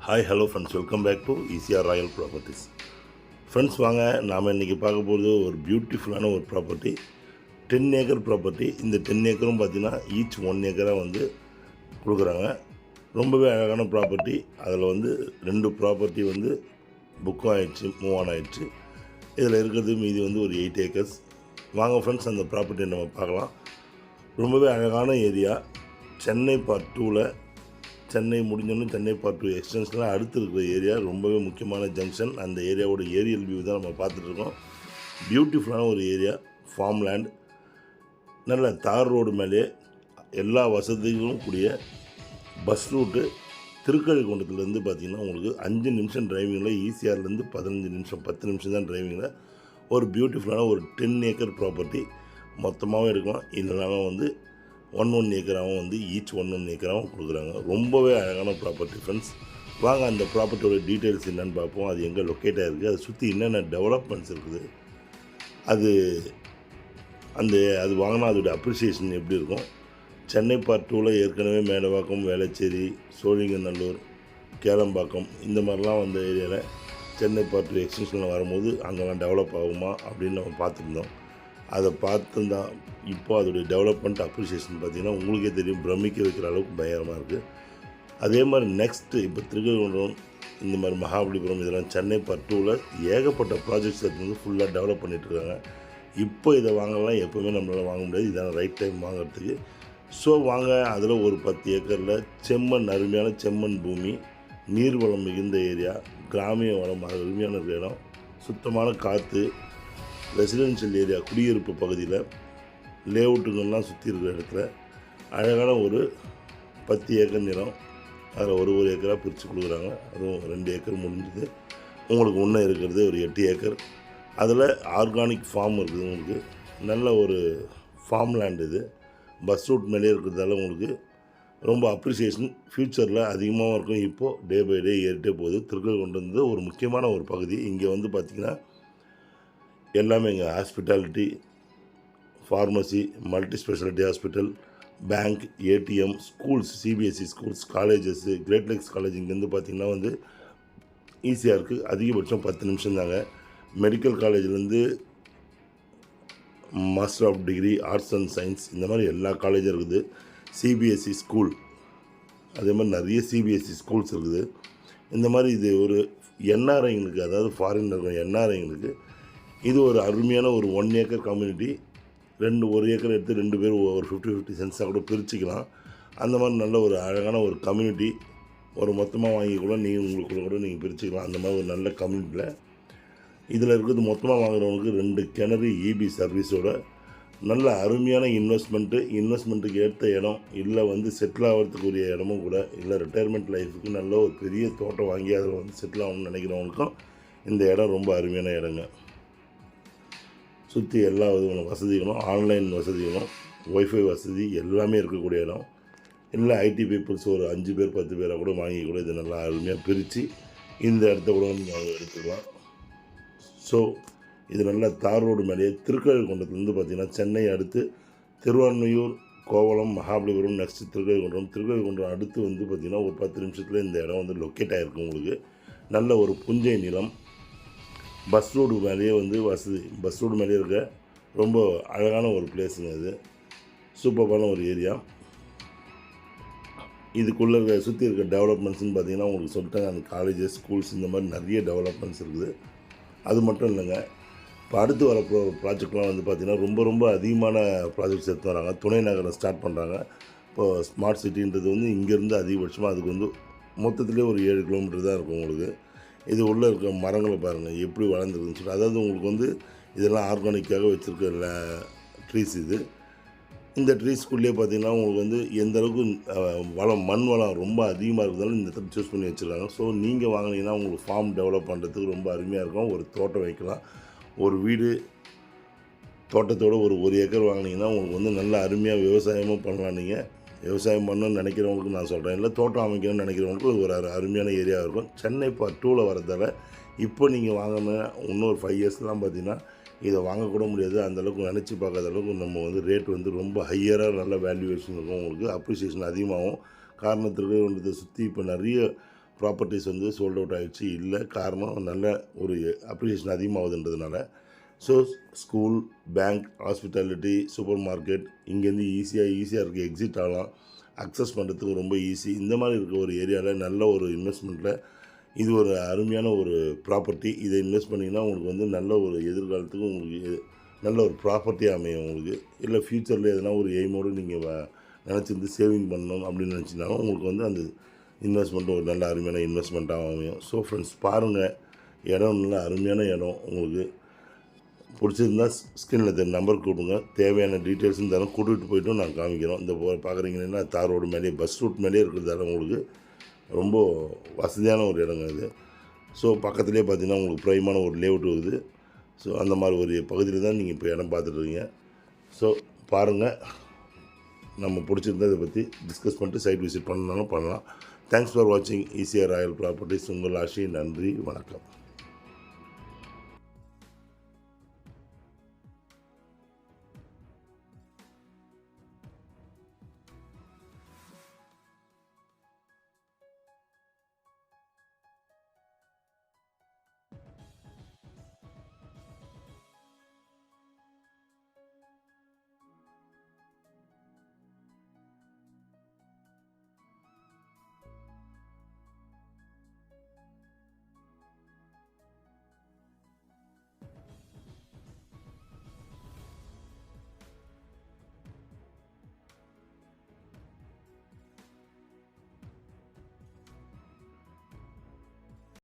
Hi hello friends, welcome back to ECR Royal Properties. Friends, வாங்க நாம் இன்றைக்கி பார்க்க போகிறது ஒரு பியூட்டிஃபுல்லான ஒரு ப்ராப்பர்ட்டி. 10 acre property. இந்த 10 ஏக்கரும் பார்த்திங்கன்னா ஈச் 1 ஏக்கராக வந்து கொடுக்குறாங்க. ரொம்பவே அழகான ப்ராப்பர்ட்டி. அதில் வந்து 2 ப்ராப்பர்ட்டி வந்து புக்கும் ஆகிடுச்சு, மூவ் ஆன் ஆகிடுச்சு. இதில் இருக்கிறது மீதி வந்து ஒரு 8 ஏக்கர்ஸ். வாங்க ஃப்ரெண்ட்ஸ், அந்த ப்ராப்பர்ட்டியை நம்ம பார்க்கலாம். ரொம்பவே அழகான ஏரியா. சென்னை பார்ட் 2ல் சென்னை முடிஞ்சோன்னு சென்னை பார்ட் 2 எக்ஸ்டென்ஷனில் அடுத்து இருக்கிற ஏரியா. ரொம்பவே முக்கியமான ஜங்ஷன். அந்த ஏரியாவோட ஏரியல் வியூ தான் நம்ம பார்த்துட்ருக்கோம். பியூட்டிஃபுல்லான ஒரு ஏரியா. ஃபார்ம் லேண்ட், நல்ல தார் ரோடு மேலே எல்லா வசதிகளும் கூடிய பஸ் ரூட்டு. திருக்கழுக்குன்றத்துலேருந்து பார்த்திங்கன்னா உங்களுக்கு 5 நிமிஷம் டிரைவிங்கில், ஈசிஆர்லேருந்து 15 நிமிஷம் 10 நிமிஷம் தான் டிரைவிங்கில் ஒரு பியூட்டிஃபுல்லான ஒரு 10 ஏக்கர் ப்ராப்பர்ட்டி மொத்தமாகவே இருக்கலாம். இல்லைனாலும் வந்து 1 ஏக்கராகவும் வந்து ஈச் 1 ஏக்கராகவும் கொடுக்குறாங்க. ரொம்பவே அழகான ப்ராப்பர்ட்டி ஃப்ரெண்ட்ஸ். வாங்க அந்த ப்ராப்பர்ட்டியோட டீட்டெயில்ஸ் என்னென்னு பார்ப்போம். அது எங்கே லொக்கேட் ஆகிருக்கு, அதை சுற்றி என்னென்ன டெவலப்மெண்ட்ஸ் இருக்குது, அது வாங்கினா அதோடைய அப்ரிசியேஷன் எப்படி இருக்கும். சென்னை பார்ட் 2ல் ஏற்கனவே மேடவாக்கம், வேளச்சேரி, சோழிங்கநல்லூர், கேளம்பாக்கம் இந்த மாதிரிலாம் வந்த ஏரியாவில் சென்னை பார்ட் 2 எக்ஸ்டென்ஷனில் வரும்போது அங்கெல்லாம் டெவலப் ஆகுமா அப்படின்னு நம்ம பார்த்துருந்தோம். அதை பார்த்துருந்தான். இப்போ அதோடைய டெவலப்மெண்ட் அப்ரிசியேஷன் பார்த்திங்கன்னா உங்களுக்கே தெரியும், பிரமிக்க வைக்கிற அளவுக்கு பயங்கரமாக இருக்குது. அதே மாதிரி நெக்ஸ்ட்டு இப்போ திருக்கழுக்குன்றம், இந்த மாதிரி மகாபலிபுரம், இதெல்லாம் சென்னை பார்ட் 2ல் ஏகப்பட்ட ப்ராஜெக்ட்ஸ் வந்து ஃபுல்லாக டெவலப் பண்ணிகிட்ருக்காங்க. இப்போ இதை வாங்கலாம், எப்போவுமே நம்மளால் வாங்க முடியாது. இதான ரைட் டைம் வாங்கிறதுக்கு. ஸோ வாங்க, அதில் ஒரு 10 ஏக்கரில் செம்மண், அருமையான செம்மண் பூமி, நீர்வளம் மிகுந்த ஏரியா, கிராமிய வளம் அருமையான இருக்கிற இடம், சுத்தமான காற்று, ரெசிடென்ஷியல் ஏரியா, குடியிருப்பு பகுதியில் லேஅவுட்டுங்கள்லாம் சுற்றி இருக்கிற இடத்துல அழகான ஒரு 10 ஏக்கர் நிலம். அதில் ஒரு ஏக்கராக பிரித்து கொடுக்குறாங்க. அதுவும் 2 ஏக்கர் முடிஞ்சது. உங்களுக்கு இன்னும் இருக்கிறது ஒரு 8 ஏக்கர். அதில் ஆர்கானிக் ஃபார்ம் இருக்குது. உங்களுக்கு நல்ல ஒரு ஃபார்ம் லேண்ட். இது பஸ் ரூட் மேலே இருக்கிறதால உங்களுக்கு ரொம்ப அப்ரிசியேஷன் ஃப்யூச்சரில் அதிகமாகவும் இருக்கும். இப்போது டே பை டே ஏறிட்டே போகுது. திருக்கழுக்குன்றம் ஒரு முக்கியமான ஒரு பகுதி. இங்கே வந்து பார்த்திங்கன்னா எல்லாமே இங்கே hospitality, pharmacy, multi speciality hospital, bank, ATM, schools, CBSE schools, colleges, Great Lakes college இங்கேருந்து பார்த்திங்கன்னா வந்து ஈஸியாக அதிகபட்சம் 10 நிமிஷம் தாங்க. மெடிக்கல் காலேஜ்லேருந்து master of degree, arts and science, இந்த மாதிரி எல்லா காலேஜும் இருக்குது. சிபிஎஸ்சி ஸ்கூல், அதே மாதிரி நிறைய சிபிஎஸ்சி ஸ்கூல்ஸ் இருக்குது. இந்த மாதிரி இது ஒரு என்ஆர்ஐங்களுக்கு, அதாவது ஃபாரின் இருக்கிற என்ஆர்ஐங்களுக்கு இது ஒரு அருமையான ஒரு 1 ஏக்கர் கம்யூனிட்டி. 1 ஏக்கர் எடுத்து 2 பேர் ஒரு 50-50 சென்ட்ஸாக கூட பிரிச்சுக்கலாம். அந்த மாதிரி நல்ல ஒரு அழகான ஒரு கம்யூனிட்டி. ஒரு மொத்தமாக வாங்கி கூட நீங்கள் உங்களுக்குள்ள நீங்கள் பிரிச்சுக்கலாம். அந்த மாதிரி ஒரு நல்ல கம்யூனிட்டியில் இதில் இருக்கிறது மொத்தமாக வாங்குறவங்களுக்கு 2 கிணறு, இபி சர்வீஸோட நல்ல அருமையான இன்வெஸ்ட்மெண்ட்டுக்கு ஏற்ற இடம், இல்லை வந்து செட்டில் ஆகிறதுக்குரிய இடமும் கூட, இல்லை ரிட்டையர்மெண்ட் லைஃபுக்கு நல்ல ஒரு பெரிய தோட்டம் வாங்கி அதில் வந்து செட்டில் ஆகணும்னு நினைக்கிறவங்களுக்கும் இந்த இடம் ரொம்ப அருமையான இடங்க. சுற்றி எல்லா விதமான வசதிகளும், ஆன்லைன் வசதிகளும், ஒய்ஃபை வசதி எல்லாமே இருக்கக்கூடிய இடம். இல்லை ஐடி பீப்புள்ஸ் ஒரு 5 பேர் 10 பேராக கூட வாங்கி கூட இதை நல்லா அருமையாக பிரித்து இந்த இடத்த கூட நீங்கள் எடுத்துக்கலாம். ஸோ இது நல்லா தார் ரோடு மேலேயே திருக்கழுக்குன்றத்துலேருந்து பார்த்திங்கன்னா சென்னை அடுத்து திருவான்மையூர், கோவளம், மகாபலிபுரம், நெக்ஸ்ட்டு திருக்கழுக்குன்றம் அடுத்து வந்து பார்த்திங்கன்னா ஒரு 10 நிமிஷத்தில் இந்த இடம் வந்து லொக்கேட் ஆகிருக்கு. உங்களுக்கு நல்ல ஒரு புஞ்சை நிலம். பஸ் ரோடு மேலேயே வந்து வசதி, பஸ் ரோடு மேலேயே இருக்க ரொம்ப அழகான ஒரு பிளேஸுங்க. இது சூப்பரான ஒரு ஏரியா. இதுக்குள்ளே இருக்க சுற்றி இருக்க டெவலப்மெண்ட்ஸ்னு பார்த்திங்கன்னா உங்களுக்கு சொல்லிட்டாங்க. அந்த காலேஜஸ், ஸ்கூல்ஸ், இந்த மாதிரி நிறைய டெவலப்மெண்ட்ஸ் இருக்குது. அது மட்டும் இல்லைங்க, இப்போ அடுத்து வர ப்ராஜெக்ட்லாம் வந்து பார்த்திங்கன்னா ரொம்ப அதிகமான ப்ராஜெக்ட்ஸ் எடுத்து வராங்க. துணை நகரம் ஸ்டார்ட் பண்ணுறாங்க. இப்போது ஸ்மார்ட் சிட்டின்றது வந்து இங்கேருந்து அதிகபட்சமாக அதுக்கு வந்து மொத்தத்துலேயே ஒரு 7 கிலோமீட்டர் தான் இருக்கும் உங்களுக்கு. இது உள்ளே இருக்க மரங்களை பாருங்கள் எப்படி வளர்ந்துருக்குன்னு சொல்லி. அதாவது உங்களுக்கு வந்து இதெல்லாம் ஆர்கானிக்காக வச்சுருக்க ட்ரீஸ். இந்த ட்ரீஸ்குள்ளேயே பார்த்திங்கன்னா உங்களுக்கு வந்து எந்த அளவுக்கு மண் வளம் ரொம்ப அதிகமாக இருக்கிறதால இந்த இடத்துல சூஸ் பண்ணி வச்சுருக்காங்க. ஸோ நீங்கள் வாங்கினீங்கன்னா உங்களுக்கு ஃபார்ம் டெவலப் பண்ணுறதுக்கு ரொம்ப அருமையாக இருக்கும். ஒரு தோட்டம் வைக்கலாம், ஒரு வீடு தோட்டத்தோடு ஒரு ஏக்கர் வாங்கினீங்கன்னா உங்களுக்கு வந்து நல்ல அருமையாக விவசாயமும் பண்ணலாம். நீங்கள் விவசாயம் பண்ணணும்னு நினைக்கிறவங்களுக்கு நான் சொல்கிறேன், இல்லை தோட்டம் அமைக்கணும்னு நினைக்கிறவங்களுக்கு ஒரு அருமையான ஏரியாவாக இருக்கும். சென்னை பார்ட் 2ல் வரதால் இப்போ நீங்கள் வாங்கினா இன்னொரு 5 இயர்ஸ்லாம் பார்த்திங்கன்னா இதை வாங்கக்கூட முடியாது. அந்தளவுக்கு நினச்சி பார்க்காத அளவுக்கு நம்ம வந்து ரேட் வந்து ரொம்ப ஹையராக நல்ல வேல்யூவேஷன் இருக்கும். உங்களுக்கு அப்ரிசியேஷன் அதிகமாகும். காரணத்திற்கு சுற்றி இப்போ நிறைய ப்ராப்பர்ட்டிஸ் வந்து சோல்ட் அவுட் ஆகிடுச்சு இல்லை. காரணம் நல்ல ஒரு அப்ரிசியேஷன் அதிகமாகுதுன்றதுனால. So school, bank, hospitality, super market இங்கேருந்து ஈஸியாக இருக்குது. எக்ஸிட் ஆகலாம், அக்சஸ் பண்ணுறதுக்கு ரொம்ப ஈஸி. இந்த மாதிரி இருக்க ஒரு ஏரியாவில் நல்ல ஒரு இன்வெஸ்ட்மெண்ட்டில் இது ஒரு அருமையான ஒரு ப்ராப்பர்ட்டி. இதை இன்வெஸ்ட் பண்ணிங்கன்னா உங்களுக்கு வந்து நல்ல ஒரு எதிர்காலத்துக்கு உங்களுக்கு நல்ல ஒரு ப்ராப்பர்ட்டியாக அமையும் உங்களுக்கு. இல்லை ஃப்யூச்சரில் எதனா ஒரு எய்மோடு நீங்கள் நினச்சிருந்து சேவிங் பண்ணணும் அப்படின்னு நினச்சினாலும் உங்களுக்கு வந்து அந்த இன்வெஸ்ட்மெண்ட்டு ஒரு நல்ல அருமையான இன்வெஸ்ட்மெண்ட்டாக அமையும். ஸோ ஃப்ரெண்ட்ஸ், பாருங்கள், இடம் நல்ல அருமையான இடம். உங்களுக்கு பிடிச்சிருந்தா ஸ்க்ரீனில் தெரிய நம்பர் கூப்பிடுங்க. தேவையான டீட்டெயில்ஸும் தரோம். கூட்டிகிட்டு போய்ட்டும் நாங்கள் காமிக்கிறோம். இந்த பார்க்குறீங்கன்னா தார் ரோடு மேலேயே, பஸ் ரூட் மேலேயே இருக்கிறதால உங்களுக்கு ரொம்ப வசதியான ஒரு இடங்க இது. ஸோ பக்கத்துலேயே பார்த்தீங்கன்னா உங்களுக்கு ப்ரைமான ஒரு லேஅவுட் வருது. ஸோ அந்த மாதிரி ஒரு பகுதியில் தான் நீங்கள் இப்போ இடம் பார்த்துட்ருக்கீங்க. ஸோ பாருங்கள், நம்ம பிடிச்சிருந்தா இதை பற்றி டிஸ்கஸ் பண்ணிட்டு சைட் விசிட் பண்ணாலும் பண்ணலாம். தேங்க்ஸ் ஃபார் வாட்சிங் ஈசிஆர் ராயல் ப்ராப்பர்ட்டிஸ். உங்கள் ஆஷி. நன்றி, வணக்கம்.